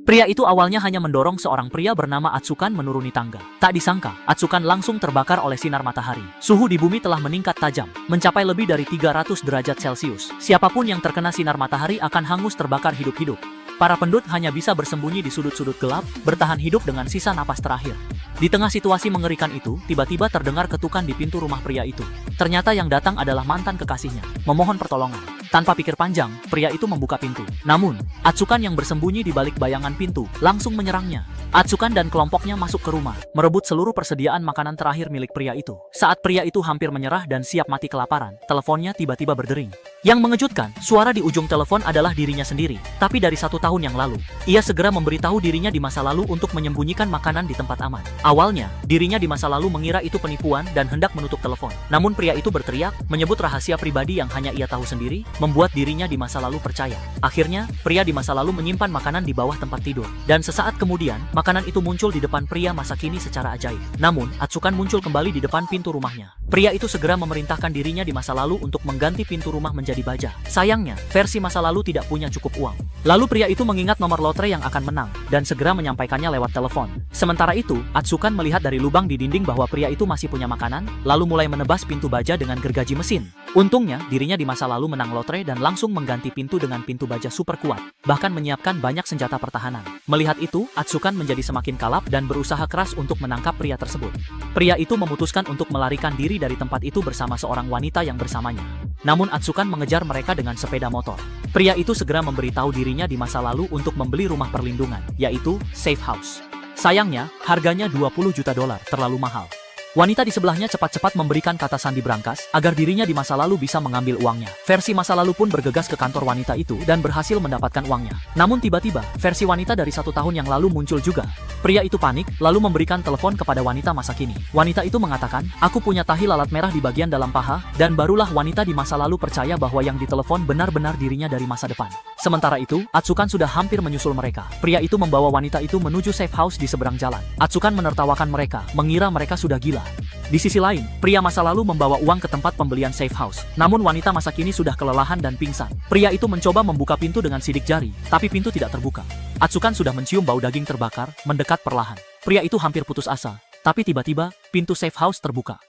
Pria itu awalnya hanya mendorong seorang pria bernama Atsukan menuruni tangga. Tak disangka, Atsukan langsung terbakar oleh sinar matahari. Suhu di bumi telah meningkat tajam, mencapai lebih dari 300 derajat Celcius. Siapapun yang terkena sinar matahari akan hangus terbakar hidup-hidup. Para penduduk hanya bisa bersembunyi di sudut-sudut gelap, bertahan hidup dengan sisa napas terakhir. Di tengah situasi mengerikan itu, tiba-tiba terdengar ketukan di pintu rumah pria itu. Ternyata yang datang adalah mantan kekasihnya, memohon pertolongan. Tanpa pikir panjang, pria itu membuka pintu. Namun, Atsukan yang bersembunyi di balik bayangan pintu langsung menyerangnya. Atsukan dan kelompoknya masuk ke rumah, merebut seluruh persediaan makanan terakhir milik pria itu. Saat pria itu hampir menyerah dan siap mati kelaparan, teleponnya tiba-tiba berdering. Yang mengejutkan, suara di ujung telepon adalah dirinya sendiri. Tapi dari 1 tahun yang lalu, ia segera memberitahu dirinya di masa lalu untuk menyembunyikan makanan di tempat aman. Awalnya, dirinya di masa lalu mengira itu penipuan dan hendak menutup telepon. Namun pria itu berteriak, menyebut rahasia pribadi yang hanya ia tahu sendiri, membuat dirinya di masa lalu percaya. Akhirnya, pria di masa lalu menyimpan makanan di bawah tempat tidur. Dan sesaat kemudian, makanan itu muncul di depan pria masa kini secara ajaib. Namun, Atsukan muncul kembali di depan pintu rumahnya. Pria itu segera memerintahkan dirinya di masa lalu untuk mengganti pintu rumah menjadi baja. Sayangnya, versi masa lalu tidak punya cukup uang. Lalu pria itu mengingat nomor lotre yang akan menang, dan segera menyampaikannya lewat telepon. Sementara itu, Atsukan melihat dari lubang di dinding bahwa pria itu masih punya makanan, lalu mulai menebas pintu baja dengan gergaji mesin. Untungnya, dirinya di masa lalu menang lotre dan langsung mengganti pintu dengan pintu baja super kuat, bahkan menyiapkan banyak senjata pertahanan. Melihat itu, Atsukan menjadi semakin kalap dan berusaha keras untuk menangkap pria tersebut. Pria itu memutuskan untuk melarikan diri dari tempat itu bersama seorang wanita yang bersamanya. Namun Atsukan mengejar mereka dengan sepeda motor. Pria itu segera memberitahu dirinya di masa lalu untuk membeli rumah perlindungan, yaitu safe house. Sayangnya, harganya 20 juta dolar, terlalu mahal. Wanita di sebelahnya cepat-cepat memberikan kata sandi berangkas agar dirinya di masa lalu bisa mengambil uangnya. Versi masa lalu pun bergegas ke kantor wanita itu dan berhasil mendapatkan uangnya. Namun tiba-tiba, versi wanita dari 1 tahun yang lalu muncul juga. Pria itu panik, lalu memberikan telepon kepada wanita masa kini. Wanita itu mengatakan, "Aku punya tahi lalat merah di bagian dalam paha," dan barulah wanita di masa lalu percaya bahwa yang ditelepon benar-benar dirinya dari masa depan. Sementara itu, Atsukan sudah hampir menyusul mereka. Pria itu membawa wanita itu menuju safe house di seberang jalan. Atsukan menertawakan mereka, mengira mereka sudah gila. Di sisi lain, pria masa lalu membawa uang ke tempat pembelian safe house. Namun wanita masa kini sudah kelelahan dan pingsan. Pria itu mencoba membuka pintu dengan sidik jari, tapi pintu tidak terbuka. Atsukan sudah mencium bau daging terbakar, mendekat perlahan. Pria itu hampir putus asa, tapi tiba-tiba, pintu safe house terbuka.